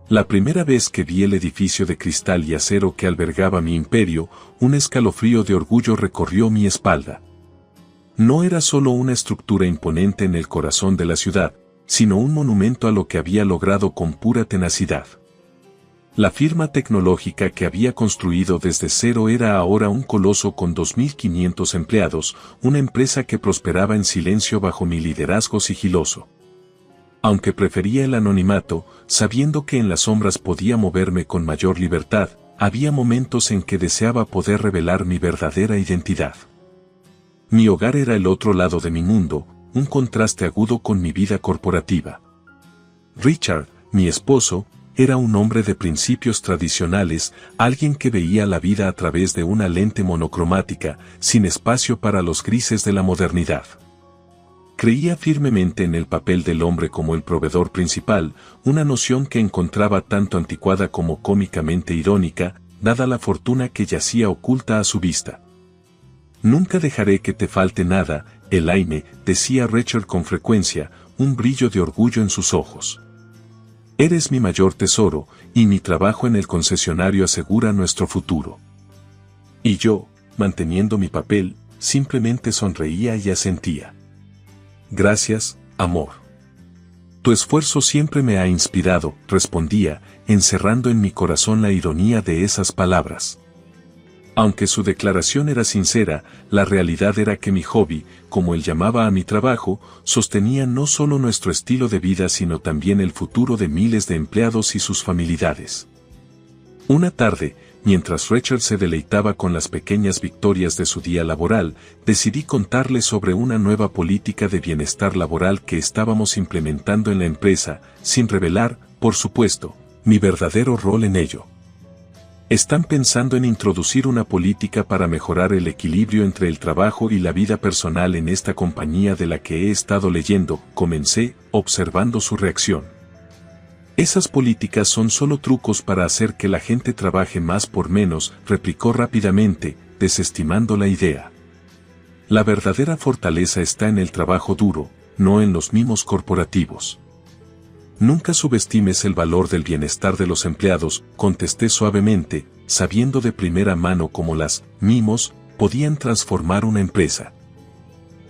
La primera vez que vi el edificio de cristal y acero que albergaba mi imperio, un escalofrío de orgullo recorrió mi espalda. No era solo una estructura imponente en el corazón de la ciudad, sino un monumento a lo que había logrado con pura tenacidad. La firma tecnológica que había construido desde cero era ahora un coloso con 2.500 empleados, una empresa que prosperaba en silencio bajo mi liderazgo sigiloso. Aunque prefería el anonimato, sabiendo que en las sombras podía moverme con mayor libertad, había momentos en que deseaba poder revelar mi verdadera identidad. Mi hogar era el otro lado de mi mundo, un contraste agudo con mi vida corporativa. Richard, mi esposo, era un hombre de principios tradicionales, alguien que veía la vida a través de una lente monocromática, sin espacio para los grises de la modernidad. Creía firmemente en el papel del hombre como el proveedor principal, una noción que encontraba tanto anticuada como cómicamente irónica, dada la fortuna que yacía oculta a su vista. Nunca dejaré que te falte nada, Elaine, decía Richard con frecuencia, un brillo de orgullo en sus ojos. Eres mi mayor tesoro, y mi trabajo en el concesionario asegura nuestro futuro. Y yo, manteniendo mi papel, simplemente sonreía y asentía. Gracias, amor. Tu esfuerzo siempre me ha inspirado, respondía, encerrando en mi corazón la ironía de esas palabras. Aunque su declaración era sincera, la realidad era que mi hobby, como él llamaba a mi trabajo, sostenía no solo nuestro estilo de vida sino también el futuro de miles de empleados y sus familiares. Una tarde, mientras Richard se deleitaba con las pequeñas victorias de su día laboral, decidí contarle sobre una nueva política de bienestar laboral que estábamos implementando en la empresa, sin revelar, por supuesto, mi verdadero rol en ello. Están pensando en introducir una política para mejorar el equilibrio entre el trabajo y la vida personal en esta compañía de la que he estado leyendo, comencé, observando su reacción. Esas políticas son solo trucos para hacer que la gente trabaje más por menos, replicó rápidamente, desestimando la idea. La verdadera fortaleza está en el trabajo duro, no en los mimos corporativos. Nunca subestimes el valor del bienestar de los empleados, contesté suavemente, sabiendo de primera mano cómo las mimos podían transformar una empresa.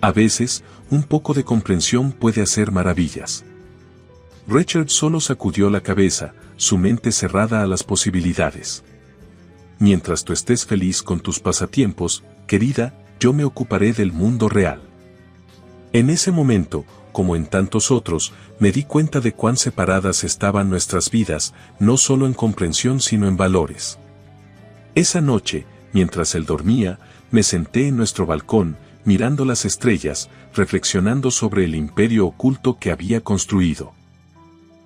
A veces, un poco de comprensión puede hacer maravillas. Richard solo sacudió la cabeza, su mente cerrada a las posibilidades. Mientras tú estés feliz con tus pasatiempos, querida, yo me ocuparé del mundo real. En ese momento, como en tantos otros, me di cuenta de cuán separadas estaban nuestras vidas, no solo en comprensión sino en valores. Esa noche, mientras él dormía, me senté en nuestro balcón, mirando las estrellas, reflexionando sobre el imperio oculto que había construido.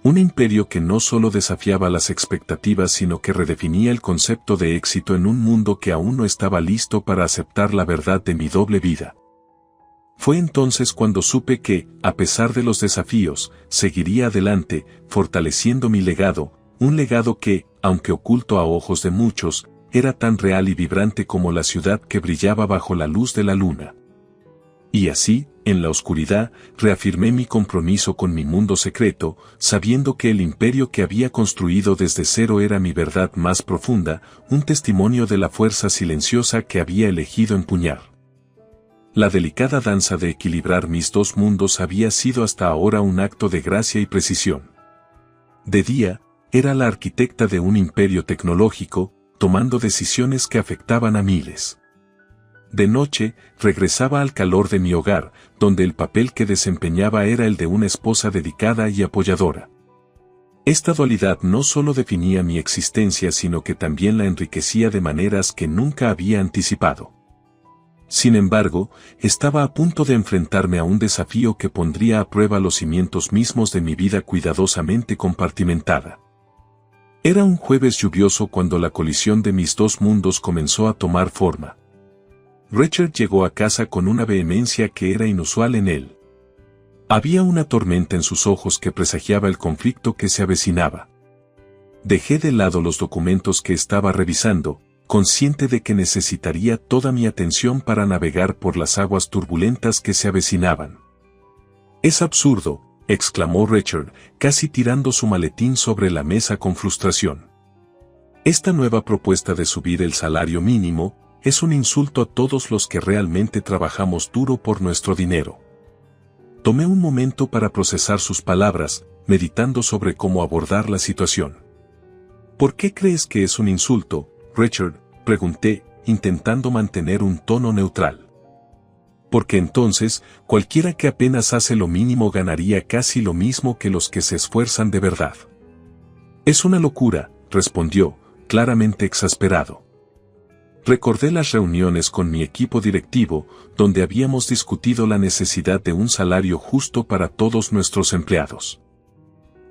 Un imperio que no solo desafiaba las expectativas sino que redefinía el concepto de éxito en un mundo que aún no estaba listo para aceptar la verdad de mi doble vida. Fue entonces cuando supe que, a pesar de los desafíos, seguiría adelante, fortaleciendo mi legado, un legado que, aunque oculto a ojos de muchos, era tan real y vibrante como la ciudad que brillaba bajo la luz de la luna. Y así, en la oscuridad, reafirmé mi compromiso con mi mundo secreto, sabiendo que el imperio que había construido desde cero era mi verdad más profunda, un testimonio de la fuerza silenciosa que había elegido empuñar. La delicada danza de equilibrar mis dos mundos había sido hasta ahora un acto de gracia y precisión. De día, era la arquitecta de un imperio tecnológico, tomando decisiones que afectaban a miles. De noche, regresaba al calor de mi hogar, donde el papel que desempeñaba era el de una esposa dedicada y apoyadora. Esta dualidad no solo definía mi existencia sino que también la enriquecía de maneras que nunca había anticipado. Sin embargo, estaba a punto de enfrentarme a un desafío que pondría a prueba los cimientos mismos de mi vida cuidadosamente compartimentada. Era un jueves lluvioso cuando la colisión de mis dos mundos comenzó a tomar forma. Richard llegó a casa con una vehemencia que era inusual en él. Había una tormenta en sus ojos que presagiaba el conflicto que se avecinaba. Dejé de lado los documentos que estaba revisando, consciente de que necesitaría toda mi atención para navegar por las aguas turbulentas que se avecinaban. Es absurdo, exclamó Richard, casi tirando su maletín sobre la mesa con frustración. Esta nueva propuesta de subir el salario mínimo es un insulto a todos los que realmente trabajamos duro por nuestro dinero. Tomé un momento para procesar sus palabras, meditando sobre cómo abordar la situación. ¿Por qué crees que es un insulto, Richard?, pregunté, intentando mantener un tono neutral. Porque entonces, cualquiera que apenas hace lo mínimo ganaría casi lo mismo que los que se esfuerzan de verdad. Es una locura, respondió, claramente exasperado. Recordé las reuniones con mi equipo directivo, donde habíamos discutido la necesidad de un salario justo para todos nuestros empleados.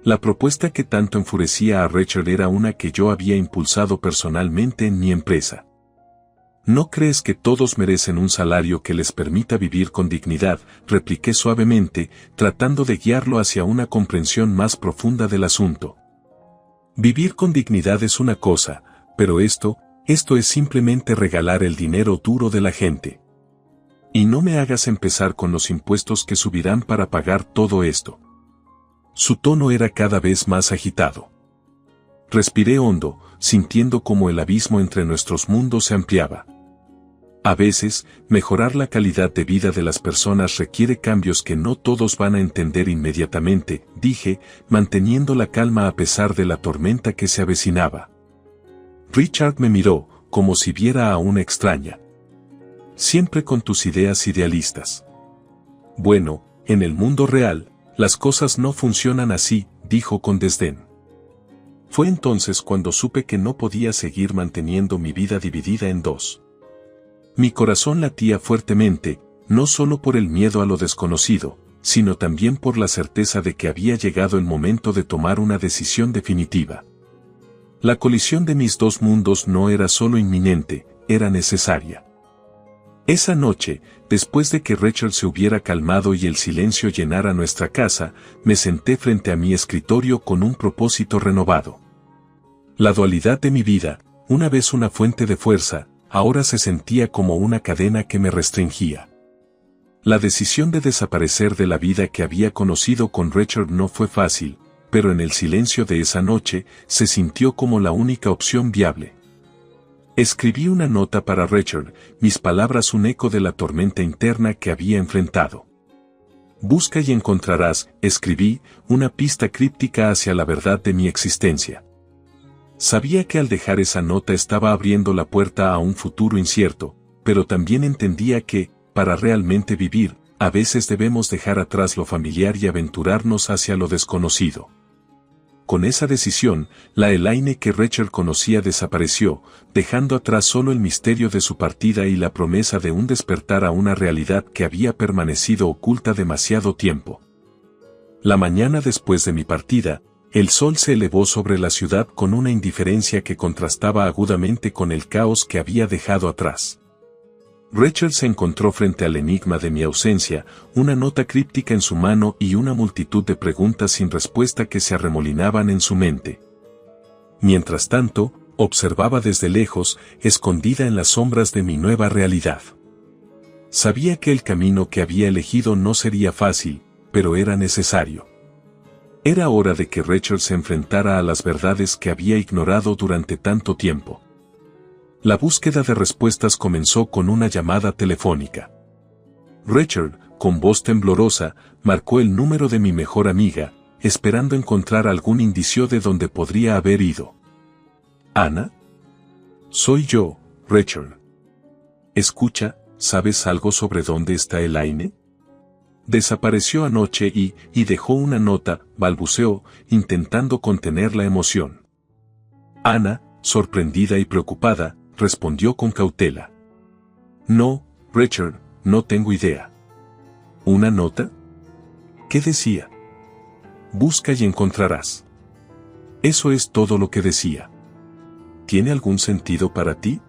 La propuesta que tanto enfurecía a Richard era una que yo había impulsado personalmente en mi empresa. ¿No crees que todos merecen un salario que les permita vivir con dignidad?, repliqué suavemente, tratando de guiarlo hacia una comprensión más profunda del asunto. Vivir con dignidad es una cosa, pero esto es simplemente regalar el dinero duro de la gente. Y no me hagas empezar con los impuestos que subirán para pagar todo esto. Su tono era cada vez más agitado. Respiré hondo, sintiendo como el abismo entre nuestros mundos se ampliaba. A veces, mejorar la calidad de vida de las personas requiere cambios que no todos van a entender inmediatamente, dije, manteniendo la calma a pesar de la tormenta que se avecinaba. Richard me miró, como si viera a una extraña. Siempre con tus ideas idealistas. Bueno, en el mundo real, las cosas no funcionan así, dijo con desdén. Fue entonces cuando supe que no podía seguir manteniendo mi vida dividida en dos. Mi corazón latía fuertemente, no solo por el miedo a lo desconocido, sino también por la certeza de que había llegado el momento de tomar una decisión definitiva. La colisión de mis dos mundos no era solo inminente, era necesaria. Esa noche, después de que Richard se hubiera calmado y el silencio llenara nuestra casa, me senté frente a mi escritorio con un propósito renovado. La dualidad de mi vida, una vez una fuente de fuerza, ahora se sentía como una cadena que me restringía. La decisión de desaparecer de la vida que había conocido con Richard no fue fácil, pero en el silencio de esa noche se sintió como la única opción viable. Escribí una nota para Richard, mis palabras un eco de la tormenta interna que había enfrentado. Busca y encontrarás, escribí, una pista críptica hacia la verdad de mi existencia. Sabía que al dejar esa nota estaba abriendo la puerta a un futuro incierto, pero también entendía que, para realmente vivir, a veces debemos dejar atrás lo familiar y aventurarnos hacia lo desconocido. Con esa decisión, la Elaine que Richard conocía desapareció, dejando atrás solo el misterio de su partida y la promesa de un despertar a una realidad que había permanecido oculta demasiado tiempo. La mañana después de mi partida, el sol se elevó sobre la ciudad con una indiferencia que contrastaba agudamente con el caos que había dejado atrás. Richard se encontró frente al enigma de mi ausencia, una nota críptica en su mano y una multitud de preguntas sin respuesta que se arremolinaban en su mente. Mientras tanto, observaba desde lejos, escondida en las sombras de mi nueva realidad. Sabía que el camino que había elegido no sería fácil, pero era necesario. Era hora de que Richard se enfrentara a las verdades que había ignorado durante tanto tiempo. La búsqueda de respuestas comenzó con una llamada telefónica. Richard, con voz temblorosa, marcó el número de mi mejor amiga, esperando encontrar algún indicio de dónde podría haber ido. ¿Ana? Soy yo, Richard. Escucha, ¿sabes algo sobre dónde está Elaine? Desapareció anoche y dejó una nota, balbuceó, intentando contener la emoción. Ana, sorprendida y preocupada, respondió con cautela. No, Richard, no tengo idea. ¿Una nota? ¿Qué decía? Busca y encontrarás. Eso es todo lo que decía. ¿Tiene algún sentido para ti?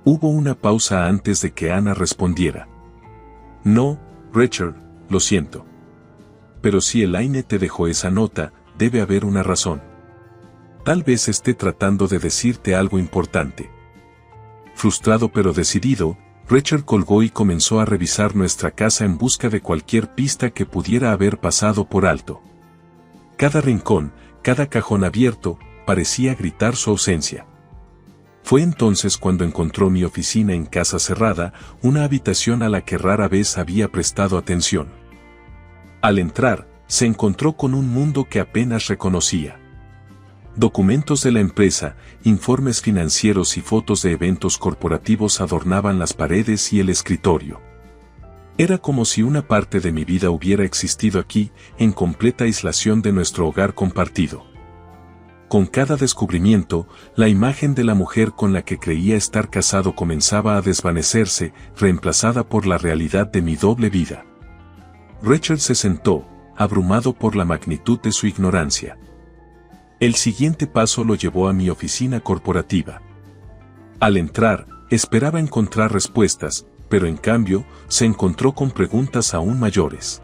Hubo una pausa antes de que Ana respondiera. No, Richard, lo siento. Pero si Elaine te dejó esa nota, debe haber una razón. Tal vez esté tratando de decirte algo importante. Frustrado pero decidido, Richard colgó y comenzó a revisar nuestra casa en busca de cualquier pista que pudiera haber pasado por alto. Cada rincón, cada cajón abierto, parecía gritar su ausencia. Fue entonces cuando encontró mi oficina en casa cerrada, una habitación a la que rara vez había prestado atención. Al entrar, se encontró con un mundo que apenas reconocía. Documentos de la empresa, informes financieros y fotos de eventos corporativos adornaban las paredes y el escritorio. Era como si una parte de mi vida hubiera existido aquí, en completa aislación de nuestro hogar compartido. Con cada descubrimiento, la imagen de la mujer con la que creía estar casado comenzaba a desvanecerse, reemplazada por la realidad de mi doble vida. Richard se sentó, abrumado por la magnitud de su ignorancia. El siguiente paso lo llevó a mi oficina corporativa. Al entrar, esperaba encontrar respuestas, pero en cambio, se encontró con preguntas aún mayores.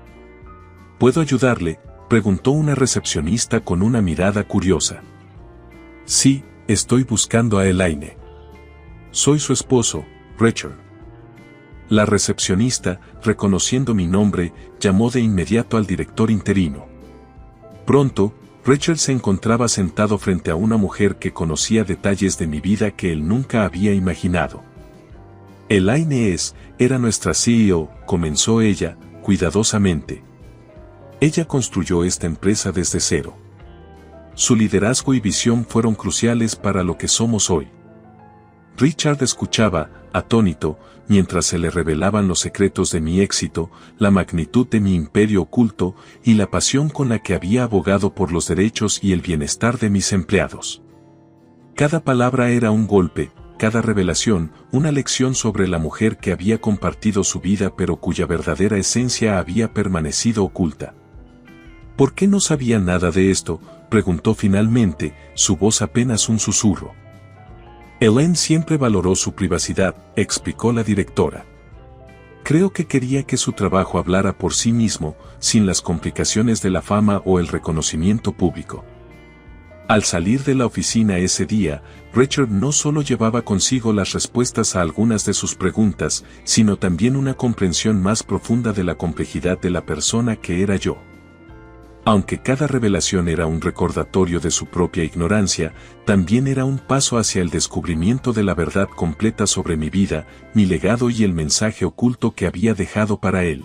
¿Puedo ayudarle?, preguntó una recepcionista con una mirada curiosa. Sí, estoy buscando a Elaine. Soy su esposo, Richard. La recepcionista, reconociendo mi nombre, llamó de inmediato al director interino. Pronto, Richard se encontraba sentado frente a una mujer que conocía detalles de mi vida que él nunca había imaginado. Elaine era nuestra CEO, comenzó ella, cuidadosamente. Ella construyó esta empresa desde cero. Su liderazgo y visión fueron cruciales para lo que somos hoy. Richard escuchaba, atónito, mientras se le revelaban los secretos de mi éxito, la magnitud de mi imperio oculto y la pasión con la que había abogado por los derechos y el bienestar de mis empleados. Cada palabra era un golpe, cada revelación, una lección sobre la mujer que había compartido su vida pero cuya verdadera esencia había permanecido oculta. ¿Por qué no sabía nada de esto?, preguntó finalmente, su voz apenas un susurro. Elaine siempre valoró su privacidad, explicó la directora. Creo que quería que su trabajo hablara por sí mismo, sin las complicaciones de la fama o el reconocimiento público. Al salir de la oficina ese día, Richard no solo llevaba consigo las respuestas a algunas de sus preguntas, sino también una comprensión más profunda de la complejidad de la persona que era yo. Aunque cada revelación era un recordatorio de su propia ignorancia, también era un paso hacia el descubrimiento de la verdad completa sobre mi vida, mi legado y el mensaje oculto que había dejado para él.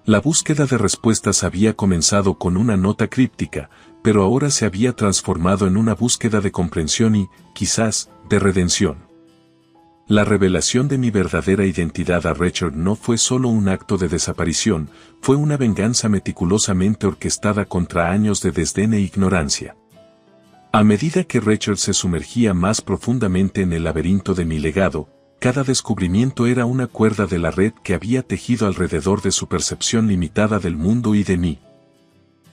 La búsqueda de respuestas había comenzado con una nota críptica, pero ahora se había transformado en una búsqueda de comprensión y, quizás, de redención. La revelación de mi verdadera identidad a Richard no fue solo un acto de desaparición, fue una venganza meticulosamente orquestada contra años de desdén e ignorancia. A medida que Richard se sumergía más profundamente en el laberinto de mi legado, cada descubrimiento era una cuerda de la red que había tejido alrededor de su percepción limitada del mundo y de mí.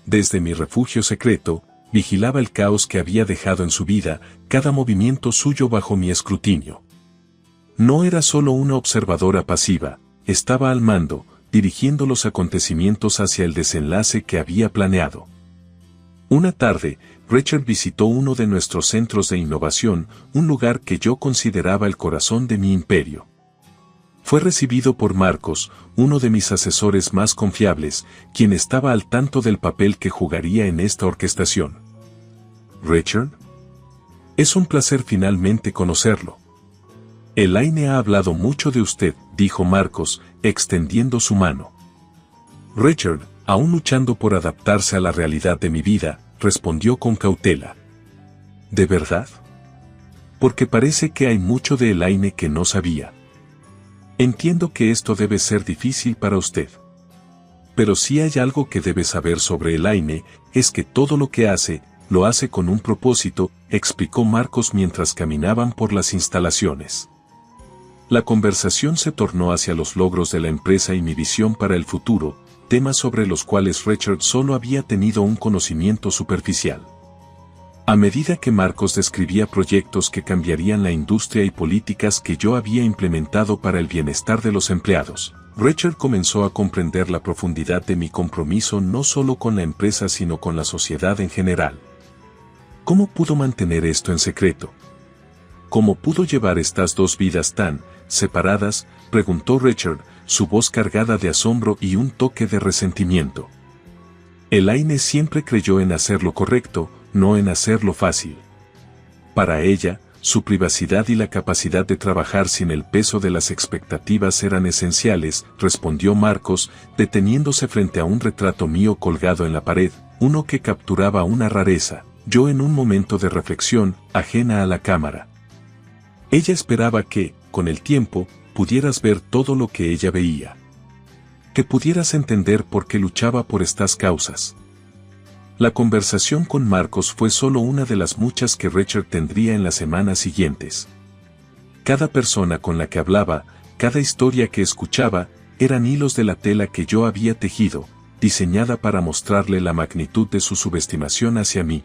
Desde mi refugio secreto, vigilaba el caos que había dejado en su vida, cada movimiento suyo bajo mi escrutinio. No era solo una observadora pasiva, estaba al mando, dirigiendo los acontecimientos hacia el desenlace que había planeado. Una tarde, Richard visitó uno de nuestros centros de innovación, un lugar que yo consideraba el corazón de mi imperio. Fue recibido por Marcos, uno de mis asesores más confiables, quien estaba al tanto del papel que jugaría en esta orquestación. «Richard, es un placer finalmente conocerlo. Elaine ha hablado mucho de usted», dijo Marcos, extendiendo su mano. Richard, aún luchando por adaptarse a la realidad de mi vida, respondió con cautela. ¿De verdad? Porque parece que hay mucho de Elaine que no sabía. Entiendo que esto debe ser difícil para usted. Pero si hay algo que debe saber sobre Elaine, es que todo lo que hace, lo hace con un propósito, explicó Marcos mientras caminaban por las instalaciones. La conversación se tornó hacia los logros de la empresa y mi visión para el futuro, temas sobre los cuales Richard solo había tenido un conocimiento superficial. A medida que Marcos describía proyectos que cambiarían la industria y políticas que yo había implementado para el bienestar de los empleados, Richard comenzó a comprender la profundidad de mi compromiso no solo con la empresa sino con la sociedad en general. ¿Cómo pudo mantener esto en secreto? ¿Cómo pudo llevar estas dos vidas tan separadas?, preguntó Richard, su voz cargada de asombro y un toque de resentimiento. Elaine siempre creyó en hacer lo correcto, no en hacerlo fácil. Para ella, su privacidad y la capacidad de trabajar sin el peso de las expectativas eran esenciales, respondió Marcos, deteniéndose frente a un retrato mío colgado en la pared, uno que capturaba una rareza, yo en un momento de reflexión, ajena a la cámara. Ella esperaba que, con el tiempo, pudieras ver todo lo que ella veía. Que pudieras entender por qué luchaba por estas causas. La conversación con Marcos fue solo una de las muchas que Richard tendría en las semanas siguientes. Cada persona con la que hablaba, cada historia que escuchaba, eran hilos de la tela que yo había tejido, diseñada para mostrarle la magnitud de su subestimación hacia mí.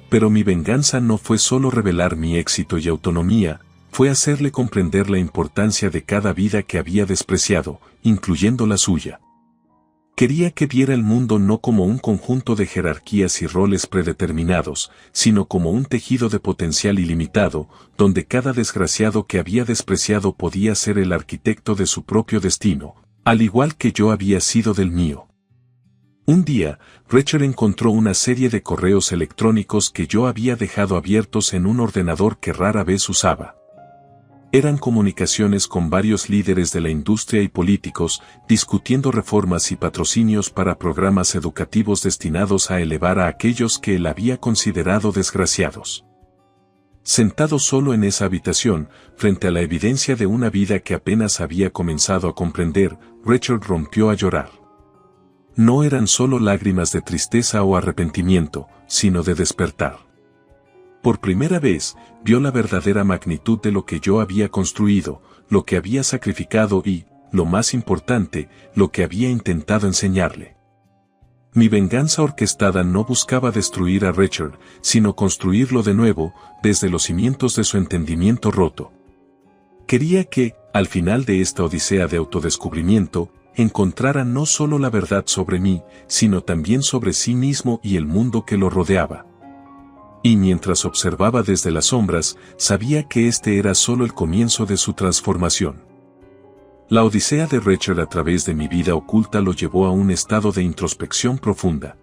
Pero mi venganza no fue solo revelar mi éxito y autonomía, fue hacerle comprender la importancia de cada vida que había despreciado, incluyendo la suya. Quería que viera el mundo no como un conjunto de jerarquías y roles predeterminados, sino como un tejido de potencial ilimitado, donde cada desgraciado que había despreciado podía ser el arquitecto de su propio destino, al igual que yo había sido del mío. Un día, Richard encontró una serie de correos electrónicos que yo había dejado abiertos en un ordenador que rara vez usaba. Eran comunicaciones con varios líderes de la industria y políticos, discutiendo reformas y patrocinios para programas educativos destinados a elevar a aquellos que él había considerado desgraciados. Sentado solo en esa habitación, frente a la evidencia de una vida que apenas había comenzado a comprender, Richard rompió a llorar. No eran solo lágrimas de tristeza o arrepentimiento, sino de despertar. Por primera vez, vio la verdadera magnitud de lo que yo había construido, lo que había sacrificado y, lo más importante, lo que había intentado enseñarle. Mi venganza orquestada no buscaba destruir a Richard, sino construirlo de nuevo, desde los cimientos de su entendimiento roto. Quería que, al final de esta odisea de autodescubrimiento, encontrara no solo la verdad sobre mí, sino también sobre sí mismo y el mundo que lo rodeaba. Y mientras observaba desde las sombras, sabía que este era solo el comienzo de su transformación. La odisea de Richard a través de mi vida oculta lo llevó a un estado de introspección profunda.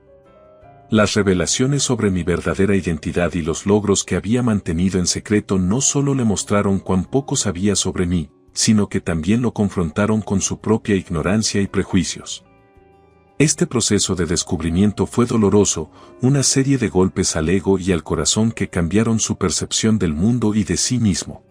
Las revelaciones sobre mi verdadera identidad y los logros que había mantenido en secreto no solo le mostraron cuán poco sabía sobre mí, sino que también lo confrontaron con su propia ignorancia y prejuicios. Este proceso de descubrimiento fue doloroso, una serie de golpes al ego y al corazón que cambiaron su percepción del mundo y de sí mismo.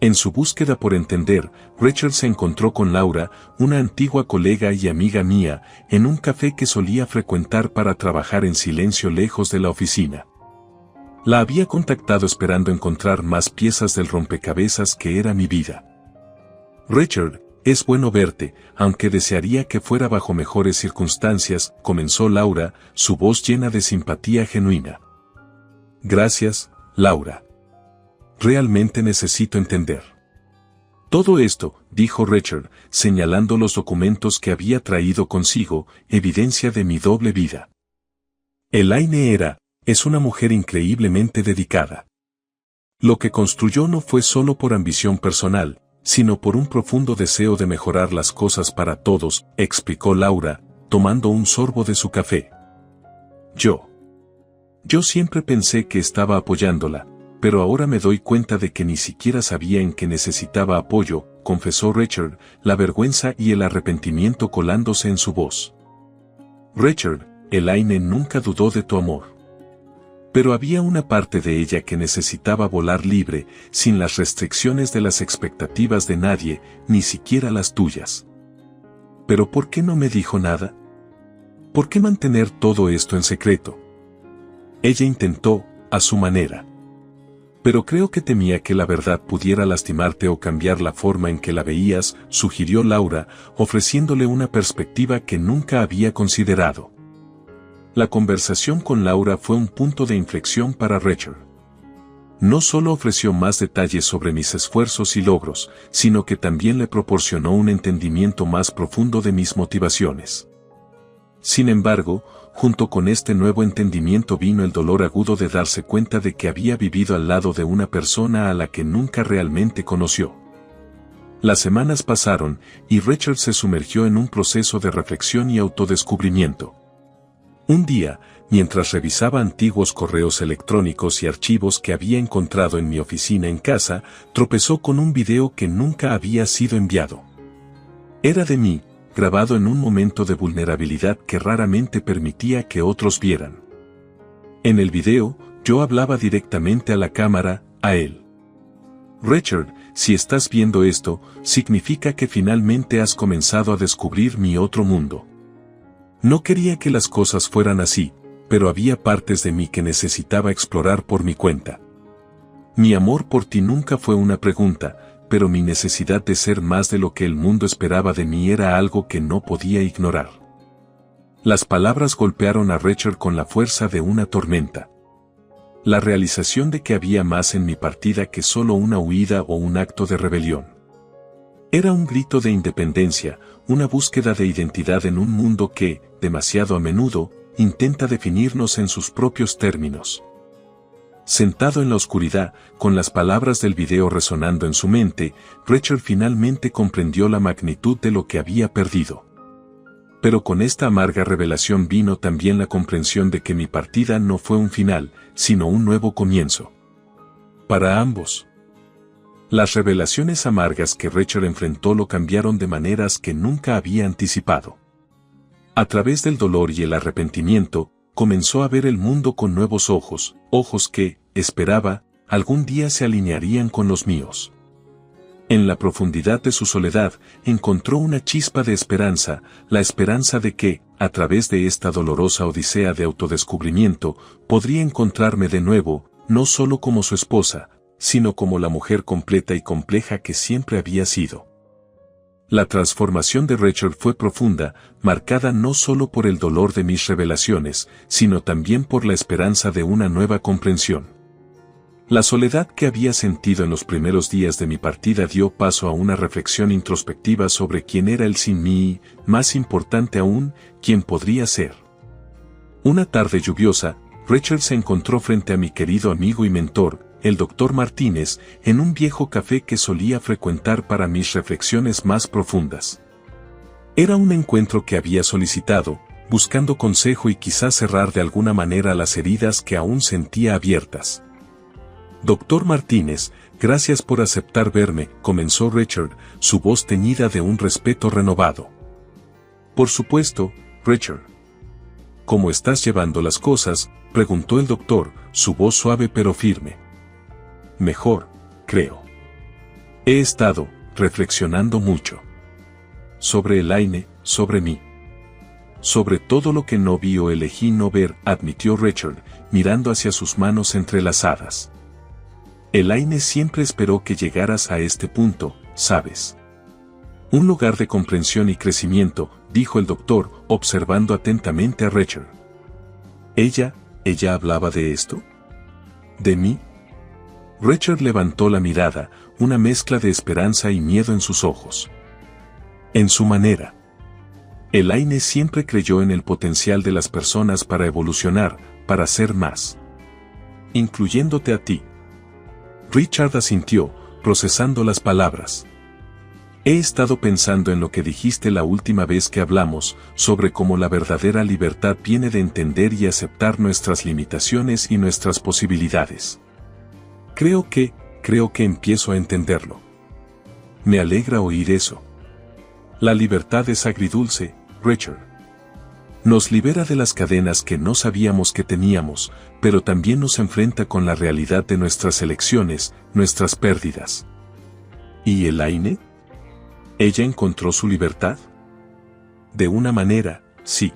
En su búsqueda por entender, Richard se encontró con Laura, una antigua colega y amiga mía, en un café que solía frecuentar para trabajar en silencio lejos de la oficina. La había contactado esperando encontrar más piezas del rompecabezas que era mi vida. Richard, es bueno verte, aunque desearía que fuera bajo mejores circunstancias, comenzó Laura, su voz llena de simpatía genuina. Gracias, Laura. Realmente necesito entender. Todo esto, dijo Richard, señalando los documentos que había traído consigo, evidencia de mi doble vida. Elaine es una mujer increíblemente dedicada. Lo que construyó no fue solo por ambición personal, sino por un profundo deseo de mejorar las cosas para todos, explicó Laura, tomando un sorbo de su café. Yo siempre pensé que estaba apoyándola, pero ahora me doy cuenta de que ni siquiera sabía en qué necesitaba apoyo, confesó Richard, la vergüenza y el arrepentimiento colándose en su voz. Richard, Elaine nunca dudó de tu amor. Pero había una parte de ella que necesitaba volar libre, sin las restricciones de las expectativas de nadie, ni siquiera las tuyas. ¿Pero por qué no me dijo nada? ¿Por qué mantener todo esto en secreto? Ella intentó, a su manera. Pero creo que temía que la verdad pudiera lastimarte o cambiar la forma en que la veías, sugirió Laura, ofreciéndole una perspectiva que nunca había considerado. La conversación con Laura fue un punto de inflexión para Richard. No solo ofreció más detalles sobre mis esfuerzos y logros, sino que también le proporcionó un entendimiento más profundo de mis motivaciones. Sin embargo, junto con este nuevo entendimiento vino el dolor agudo de darse cuenta de que había vivido al lado de una persona a la que nunca realmente conoció. Las semanas pasaron, y Richard se sumergió en un proceso de reflexión y autodescubrimiento. Un día, mientras revisaba antiguos correos electrónicos y archivos que había encontrado en mi oficina en casa, tropezó con un video que nunca había sido enviado. Era de mí, grabado en un momento de vulnerabilidad que raramente permitía que otros vieran. En el video, yo hablaba directamente a la cámara, a él. Richard, si estás viendo esto, significa que finalmente has comenzado a descubrir mi otro mundo. No quería que las cosas fueran así, pero había partes de mí que necesitaba explorar por mi cuenta. Mi amor por ti nunca fue una pregunta, pero mi necesidad de ser más de lo que el mundo esperaba de mí era algo que no podía ignorar. Las palabras golpearon a Richard con la fuerza de una tormenta. La realización de que había más en mi partida que solo una huida o un acto de rebelión. Era un grito de independencia, una búsqueda de identidad en un mundo que, demasiado a menudo, intenta definirnos en sus propios términos. Sentado en la oscuridad, con las palabras del video resonando en su mente, Richard finalmente comprendió la magnitud de lo que había perdido. Pero con esta amarga revelación vino también la comprensión de que mi partida no fue un final, sino un nuevo comienzo. Para ambos. Las revelaciones amargas que Richard enfrentó lo cambiaron de maneras que nunca había anticipado. A través del dolor y el arrepentimiento, comenzó a ver el mundo con nuevos ojos, ojos que, esperaba, algún día se alinearían con los míos. En la profundidad de su soledad, encontró una chispa de esperanza, la esperanza de que, a través de esta dolorosa odisea de autodescubrimiento, podría encontrarme de nuevo, no solo como su esposa, sino como la mujer completa y compleja que siempre había sido. La transformación de Richard fue profunda, marcada no solo por el dolor de mis revelaciones, sino también por la esperanza de una nueva comprensión. La soledad que había sentido en los primeros días de mi partida dio paso a una reflexión introspectiva sobre quién era él sin mí y, más importante aún, quién podría ser. Una tarde lluviosa, Richard se encontró frente a mi querido amigo y mentor, el Dr. Martínez, en un viejo café que solía frecuentar para mis reflexiones más profundas. Era un encuentro que había solicitado, buscando consejo y quizás cerrar de alguna manera las heridas que aún sentía abiertas. Dr. Martínez, gracias por aceptar verme, comenzó Richard, su voz teñida de un respeto renovado. Por supuesto, Richard. ¿Cómo estás llevando las cosas?, preguntó el doctor, su voz suave pero firme. Mejor, creo. He estado reflexionando mucho. Sobre Elaine, sobre mí. Sobre todo lo que no vi o elegí no ver, admitió Richard, mirando hacia sus manos entrelazadas. Elaine siempre esperó que llegaras a este punto, ¿sabes? Un lugar de comprensión y crecimiento, dijo el doctor, observando atentamente a Richard. ¿Ella hablaba de esto? ¿De mí? Richard levantó la mirada, una mezcla de esperanza y miedo en sus ojos. En su manera. Elaine siempre creyó en el potencial de las personas para evolucionar, para ser más. Incluyéndote a ti. Richard asintió, procesando las palabras. He estado pensando en lo que dijiste la última vez que hablamos, sobre cómo la verdadera libertad viene de entender y aceptar nuestras limitaciones y nuestras posibilidades. Creo que empiezo a entenderlo. Me alegra oír eso. La libertad es agridulce, Richard. Nos libera de las cadenas que no sabíamos que teníamos, pero también nos enfrenta con la realidad de nuestras elecciones, nuestras pérdidas. ¿Y Elaine? ¿Ella encontró su libertad? De una manera, sí.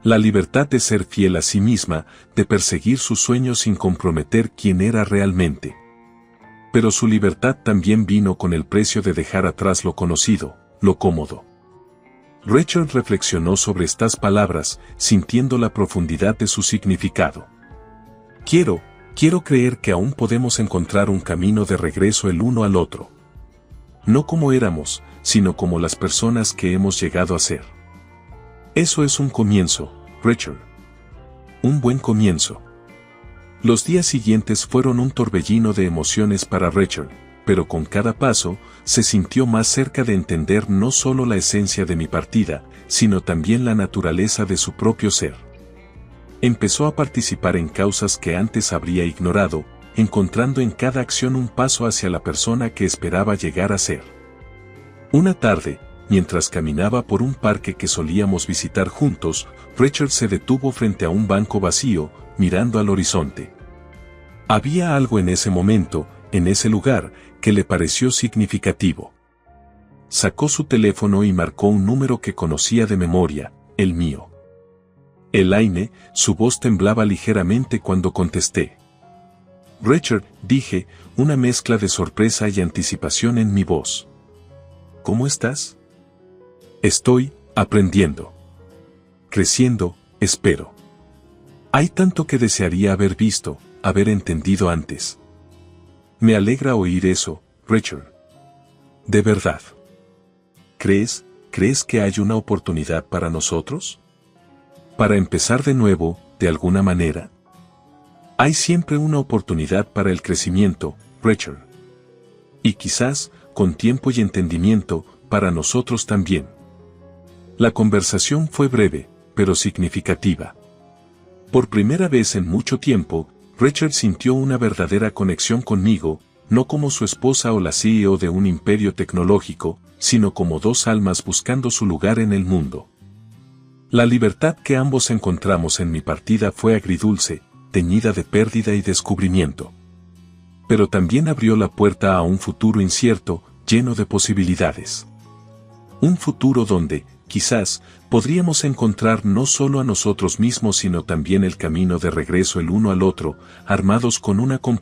La libertad de ser fiel a sí misma, de perseguir sus sueños sin comprometer quién era realmente. Pero su libertad también vino con el precio de dejar atrás lo conocido, lo cómodo. Richard reflexionó sobre estas palabras, sintiendo la profundidad de su significado. Quiero creer que aún podemos encontrar un camino de regreso el uno al otro. No como éramos, sino como las personas que hemos llegado a ser. Eso es un comienzo, Richard. Un buen comienzo. Los días siguientes fueron un torbellino de emociones para Richard, pero con cada paso, se sintió más cerca de entender no solo la esencia de mi partida, sino también la naturaleza de su propio ser. Empezó a participar en causas que antes habría ignorado, encontrando en cada acción un paso hacia la persona que esperaba llegar a ser. Una tarde, mientras caminaba por un parque que solíamos visitar juntos, Richard se detuvo frente a un banco vacío, mirando al horizonte. Había algo en ese momento, en ese lugar, que le pareció significativo. Sacó su teléfono y marcó un número que conocía de memoria, el mío. Elaine, su voz temblaba ligeramente cuando contesté. Richard, dije, una mezcla de sorpresa y anticipación en mi voz. ¿Cómo estás? Estoy aprendiendo. Creciendo, espero. Hay tanto que desearía haber visto, haber entendido antes. Me alegra oír eso, Richard. De verdad. ¿Crees que hay una oportunidad para nosotros? Para empezar de nuevo, de alguna manera. Hay siempre una oportunidad para el crecimiento, Richard. Y quizás, con tiempo y entendimiento, para nosotros también. La conversación fue breve, pero significativa. Por primera vez en mucho tiempo, Richard sintió una verdadera conexión conmigo, no como su esposa o la CEO de un imperio tecnológico, sino como dos almas buscando su lugar en el mundo. La libertad que ambos encontramos en mi partida fue agridulce, teñida de pérdida y descubrimiento. Pero también abrió la puerta a un futuro incierto, lleno de posibilidades. Un futuro donde, quizás, podríamos encontrar no solo a nosotros mismos sino también el camino de regreso el uno al otro, armados con una